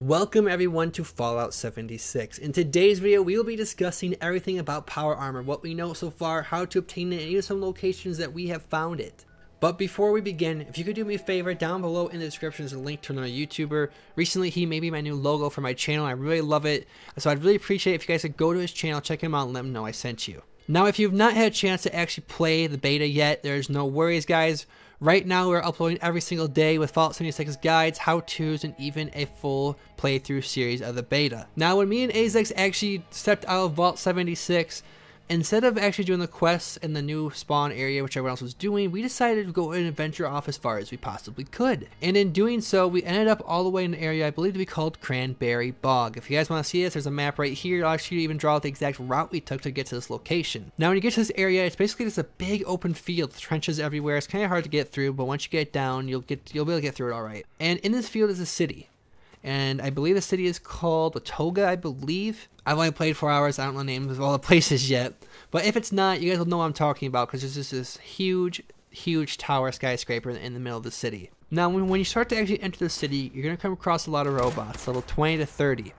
Welcome everyone to Fallout 76. In today's video, we will be discussing everything about power armor, what we know so far, how to obtain it, and even some locations that we have found it. But before we begin, if you could do me a favor, down below in the description is a link to another YouTuber. Recently, he made me my new logo for my channel. I really love it, so I'd really appreciate it if you guys could go to his channel, check him out, and let him know I sent you. Now, if you've not had a chance to actually play the beta yet, there's no worries, guys. Right now, we're uploading every single day with Fallout 76 guides, how-tos, and even a full playthrough series of the beta. Now, when me and Azex actually stepped out of Vault 76, instead of actually doing the quests in the new spawn area, which everyone else was doing, we decided to go and adventure off as far as we possibly could. And in doing so, we ended up all the way in an area I believe to be called Cranberry Bog. If you guys want to see this, there's a map right here. I'll actually even draw out the exact route we took to get to this location. Now, when you get to this area, it's basically just a big open field, trenches everywhere. It's kind of hard to get through, but once you get down, you'll be able to get through it all right. And in this field is a city. And I believe the city is called Toga, I believe. I've only played 4 hours. I don't know the names of all the places yet. But if it's not, you guys will know what I'm talking about because there's just this huge tower skyscraper in the middle of the city. Now, when you start to actually enter the city, you're going to come across a lot of robots, level 20 to 30.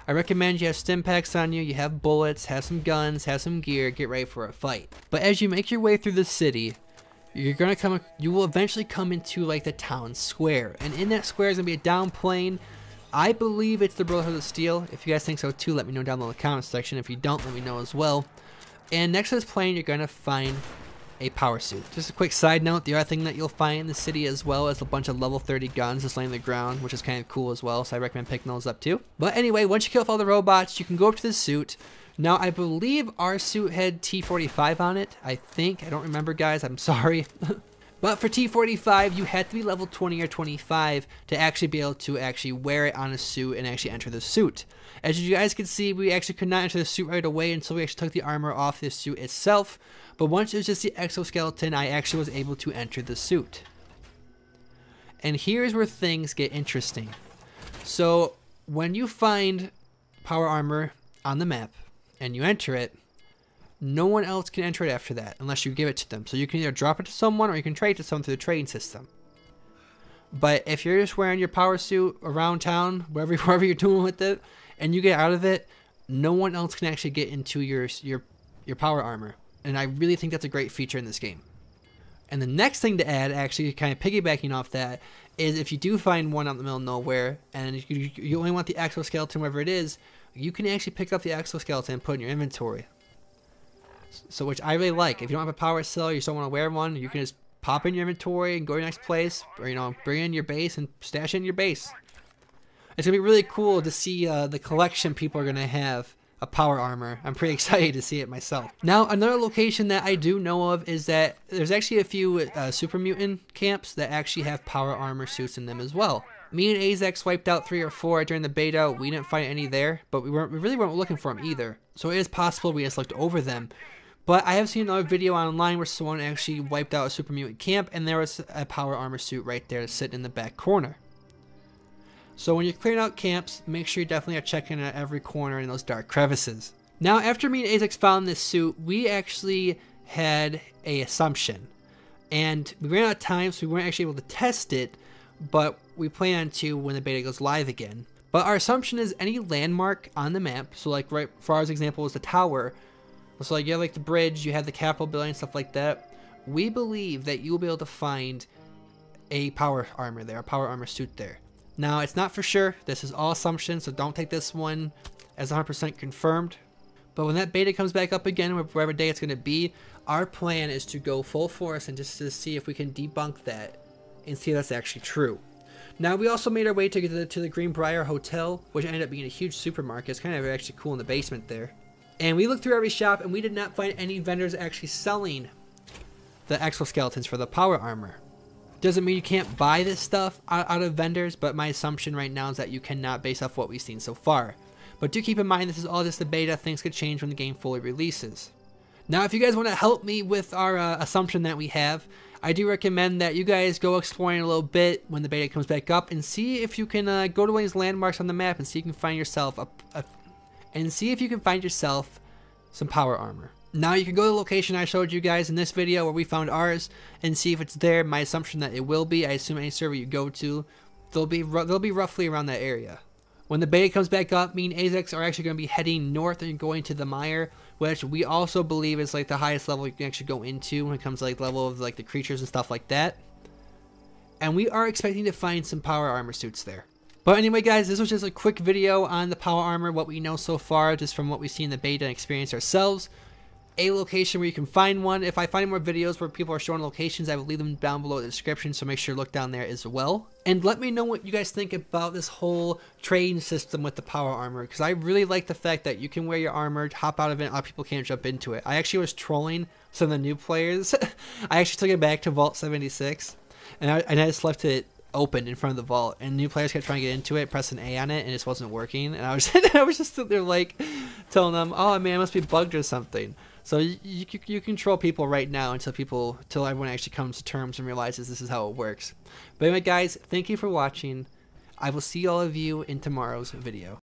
I recommend you have stim packs on you, you have bullets, have some guns, have some gear, get ready for a fight. But as you make your way through the city, you will eventually come into like the town square. And in that square is going to be a down plane. I believe it's the Brotherhood of Steel. If you guys think so too, let me know down below in the comment section. If you don't, let me know as well. And next to this plane, you're going to find a power suit. Just a quick side note, the other thing that you'll find in the city as well is a bunch of level 30 guns just laying on the ground, which is kind of cool as well, so I recommend picking those up too. But anyway, once you kill off all the robots, you can go up to this suit. Now, I believe our suit had T45 on it, I think. I don't remember, guys. I'm sorry. But for T45, you had to be level 20 or 25 to actually be able to actually wear it on a suit and actually enter the suit. As you guys can see, we actually could not enter the suit right away until we actually took the armor off the suit itself. But once it was just the exoskeleton, I actually was able to enter the suit. And here's where things get interesting. So when you find power armor on the map and you enter it, no one else can enter it after that unless you give it to them. So you can either drop it to someone or you can trade it to someone through the trading system. But if you're just wearing your power suit around town, wherever you're doing with it, and you get out of it, no one else can actually get into your power armor. And I really think that's a great feature in this game. And the next thing to add, actually kind of piggybacking off that, is if you do find one out in the middle of nowhere and you only want the exoskeleton, wherever it is, you can actually pick up the exoskeleton and put it in your inventory. So, which I really like. If you don't have a power cell, you just don't want to wear one, you can just pop in your inventory and go to your next place, or bring in your base and stash it in your base. It's gonna be really cool to see the collection people are gonna have of power armor. I'm pretty excited to see it myself. Now, another location that I do know of is that there's actually a few super mutant camps that actually have power armor suits in them as well. Me and Azex wiped out 3 or 4 during the beta. We didn't find any there, but we really weren't looking for them either. So it is possible we just looked over them. But I have seen another video online where someone actually wiped out a super mutant camp and there was a power armor suit right there sitting in the back corner. So when you're clearing out camps, make sure you definitely are checking at every corner in those dark crevices. Now, after me and Azex found this suit, we actually had an assumption. And we ran out of time, so we weren't actually able to test it, but we plan to when the beta goes live again. But our assumption is any landmark on the map, so like right for our example was the tower, so like you have like the bridge, you have the Capitol building, stuff like that. We believe that you'll be able to find a power armor there, a power armor suit there. Now, it's not for sure. This is all assumption, so don't take this one as 100% confirmed. But when that beta comes back up again, whatever day it's going to be, our plan is to go full force and just to see if we can debunk that and see if that's actually true. Now, we also made our way to get to the Greenbrier Hotel, which ended up being a huge supermarket. It's kind of actually cool in the basement there. And we looked through every shop, and we did not find any vendors actually selling the exoskeletons for the power armor. Doesn't mean you can't buy this stuff out of vendors, but my assumption right now is that you cannot based off what we've seen so far. But do keep in mind this is all just a beta. Things could change when the game fully releases. Now, if you guys want to help me with our assumption that we have, I do recommend that you guys go exploring a little bit when the beta comes back up and see if you can go to one of these landmarks on the map and see if you can find yourself some power armor. Now you can go to the location I showed you guys in this video where we found ours and see if it's there. My assumption that it will be. I assume any server you go to, they'll be roughly around that area. When the beta comes back up, me and Azex are actually going to be heading north and going to the Mire, which we also believe is like the highest level you can actually go into when it comes to like level of like the creatures and stuff like that. And we are expecting to find some power armor suits there. But anyway guys, this was just a quick video on the power armor, what we know so far, just from what we've seen in the beta and experienced ourselves. A location where you can find one. If I find more videos where people are showing locations, I will leave them down below in the description, so make sure to look down there as well. And let me know what you guys think about this whole trading system with the power armor, because I really like the fact that you can wear your armor, hop out of it, and other people can't jump into it. I actually was trolling some of the new players. I actually took it back to Vault 76, and I just left it open in front of the vault, and new players kept trying to get into it, pressing A on it, and it just wasn't working. And I was just sitting there like telling them, oh man, it must be bugged or something. So you control people right now until everyone actually comes to terms and realizes this is how it works. But anyway guys, thank you for watching. I will see all of you in tomorrow's video.